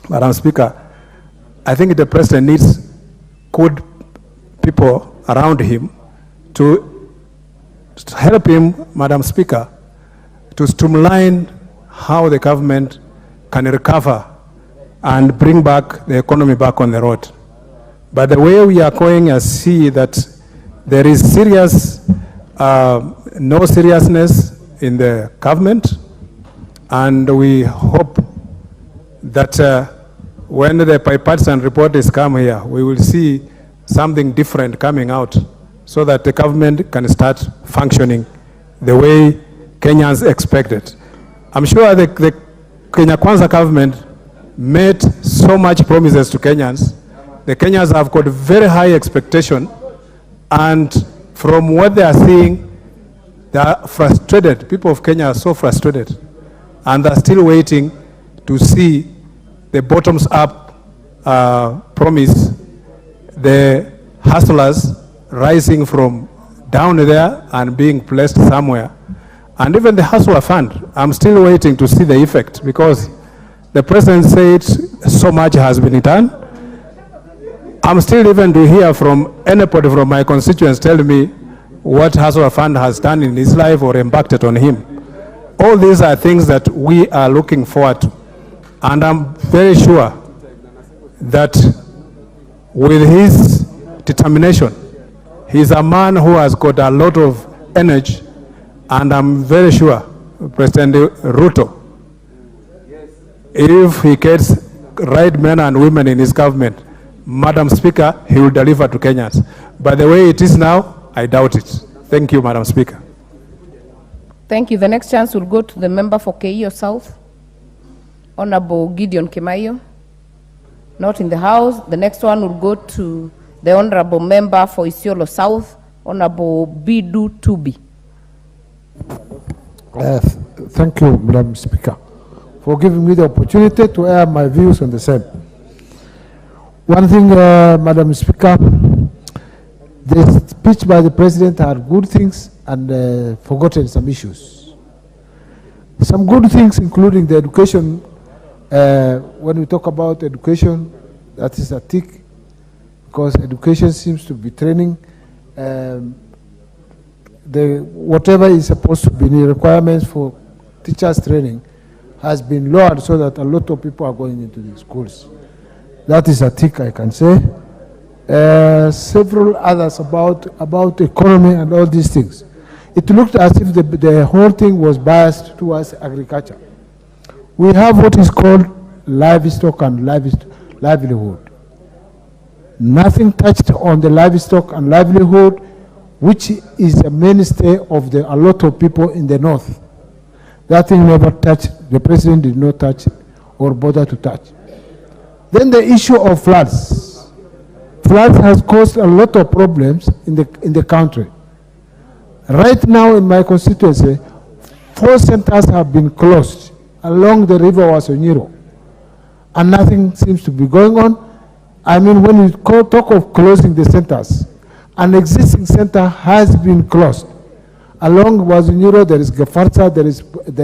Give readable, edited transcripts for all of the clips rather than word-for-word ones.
Madam Speaker, I think the president needs good people around him to help him, Madam Speaker, to streamline how the government can recover and bring back the economy back on the road. But the way we are going, I see that there is no seriousness in the government, and we hope that when the bipartisan report is come here, we will see something different coming out so that the government can start functioning the way Kenyans expected. I'm sure the Kenya Kwanza government made so much promises to Kenyans. The Kenyans have got very high expectation, and from what they are seeing, they are frustrated. People of Kenya are so frustrated, and they're still waiting to see the bottoms-up promise, the hustlers rising from down there and being placed somewhere. And even the hustler fund, I'm still waiting to see the effect, because the president said so much has been done. I'm still even to hear from anybody from my constituents tell me what hustler fund has done in his life or impacted on him. All these are things that we are looking forward to. And I'm very sure that with his determination, he's a man who has got a lot of energy, and I'm very sure President Ruto, if he gets right men and women in his government, Madam Speaker, he will deliver to Kenyans. But the way it is now, I doubt it. Thank you, Madam Speaker. Thank you. The next chance will go to the member for Keio South, Honorable Gideon Kimayo. Not in the House. The next one will go to the Honorable Member for Isiolo South, Honorable Bidu Tubi. Thank you, Madam Speaker, for giving me the opportunity to air my views on the same. One thing, Madam Speaker, the speech by the President had good things and forgotten some issues. Some good things, including the education. When we talk about education, that is a tick, because education seems to be training. Whatever is supposed to be the requirements for teachers training has been lowered so that a lot of people are going into the schools. That is a tick, I can say. Several others about economy and all these things. It looked as if the whole thing was biased towards agriculture. We have what is called livestock and livelihood. Nothing touched on the livestock and livelihood, which is a mainstay of a lot of people in the north. That thing never touched, the president did not touch or bother to touch. Then the issue of floods. Floods has caused a lot of problems in the country. Right now in my constituency, 4 centers have been closed along the river Wanyonyi, and nothing seems to be going on. I mean, when you talk of closing the centers, an existing center has been closed. Along Wanyonyi, there is Gafarsa, there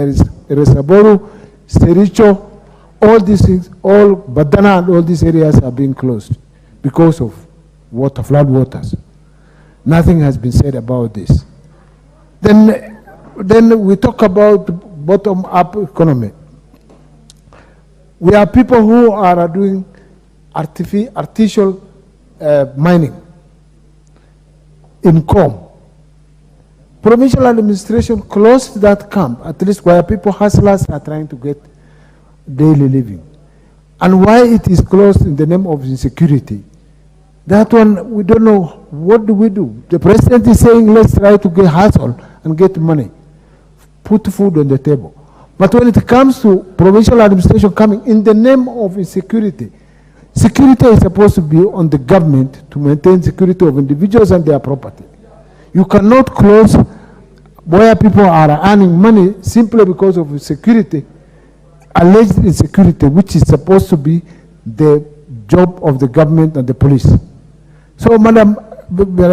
is Resaboru, Sericho, all these things, all Badana and all these areas are being closed because of flood waters. Nothing has been said about this. Then we talk about bottom-up economy. We are people who are doing artificial mining in Com. Provincial administration closed that camp, at least where people, hustlers, are trying to get daily living. And why it is closed in the name of insecurity, that one, we don't know. What do we do? The president is saying, let's try to get hustle and get money, put food on the table. But when it comes to provincial administration coming in the name of insecurity, security is supposed to be on the government to maintain security of individuals and their property. You cannot close where people are earning money simply because of security, alleged insecurity, which is supposed to be the job of the government and the police. So, Madam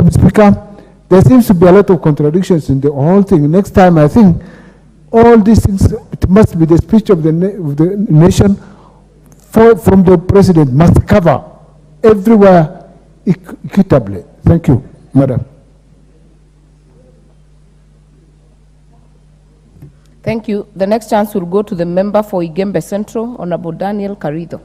Speaker, there seems to be a lot of contradictions in the whole thing. Next time, I think all these things, it must be the speech of the nation from the president must cover everywhere equitably. Thank you, Madam. Thank you. The next chance will go to the member for Igembe Central, Honorable Daniel Carrido.